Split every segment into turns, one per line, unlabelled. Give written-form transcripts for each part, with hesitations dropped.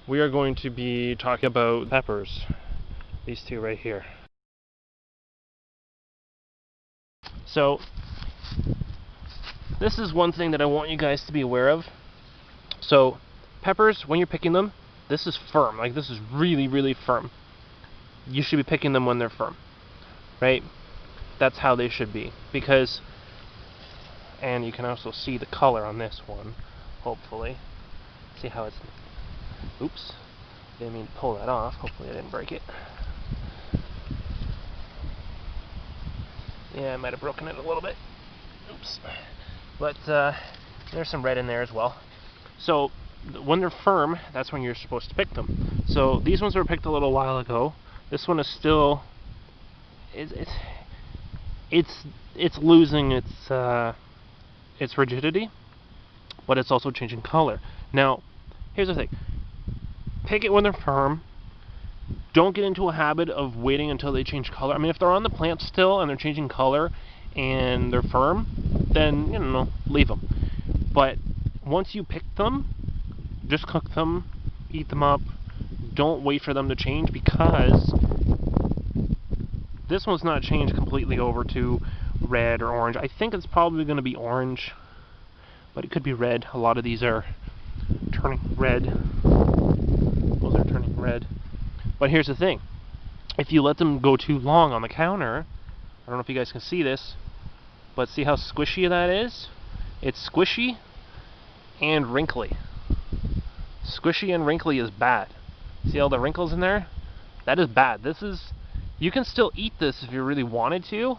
we are going to be talking about peppers. These two right here. So, this is one thing that I want you guys to be aware of. So, peppers, when you're picking them, this is firm. Like, this is really, really firm. You should be picking them when they're firm, right? That's how they should be. Because, and you can also see the color on this one, hopefully. See how it's, oops, didn't mean to pull that off. Hopefully I didn't break it. Yeah, I might have broken it a little bit. Oops. But there's some red in there as well. So when they're firm, that's when you're supposed to pick them. So these ones were picked a little while ago. This one is still, it's losing its rigidity, but it's also changing color. Now, here's the thing: pick it when they're firm. Don't get into a habit of waiting until they change color. I mean, if they're on the plant still and they're changing color and they're firm, then, you know, leave them. But once you pick them, just cook them, eat them up. Don't wait for them to change, because this one's not changed completely over to red or orange. I think it's probably going to be orange, but it could be red. A lot of these are turning red. Those are turning red. But here's the thing: if you let them go too long on the counter, I don't know if you guys can see this, but see how squishy that is? It's squishy and wrinkly. Squishy and wrinkly is bad. See all the wrinkles in there? That is bad. This is, you can still eat this if you really wanted to,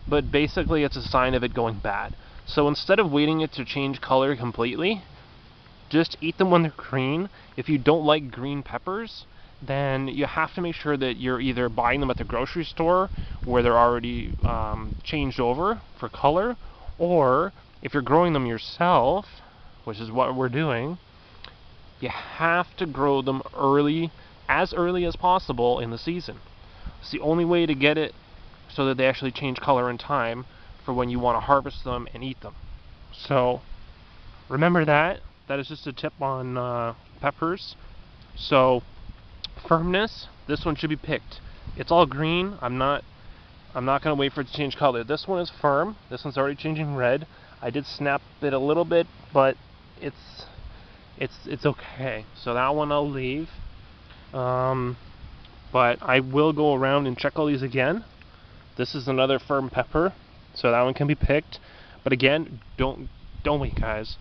but basically it's a sign of it going bad. So instead of waiting it to change color completely, just eat them when they're green. If you don't like green peppers, then you have to make sure that you're either buying them at the grocery store where they're already changed over for color, or if you're growing them yourself, which is what we're doing, you have to grow them early as possible in the season. It's the only way to get it so that they actually change color in time for when you want to harvest them and eat them. So remember that. That is just a tip on peppers. So firmness, this one should be picked. It's all green. I'm not going to wait for it to change color. This one is firm. This one's already changing red. I did snap it a little bit, but it's okay. So that one I'll leave. But I will go around and check all these again. This is another firm pepper, so that one can be picked. But again, don't wait, guys.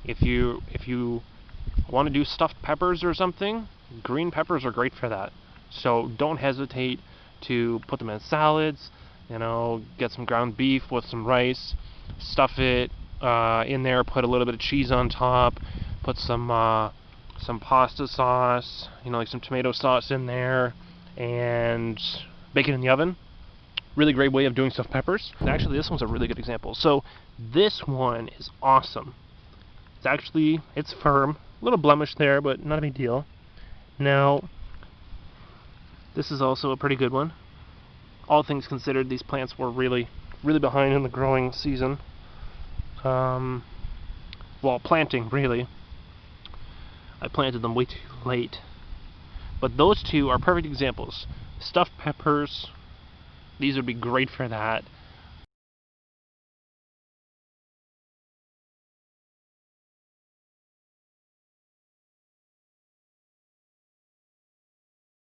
If you want to do stuffed peppers or something, green peppers are great for that. So don't hesitate to put them in salads. You know, get some ground beef with some rice, stuff it in there, put a little bit of cheese on top, put some pasta sauce, you know, like some tomato sauce in there, and bake it in the oven. Really great way of doing stuffed peppers. Actually, this one's a really good example. So this one is awesome. It's firm, a little blemish there, but not a big deal. Now, this is also a pretty good one. All things considered, these plants were really behind in the growing season. Well, planting, really. I planted them way too late. But those two are perfect examples. Stuffed peppers, these would be great for that.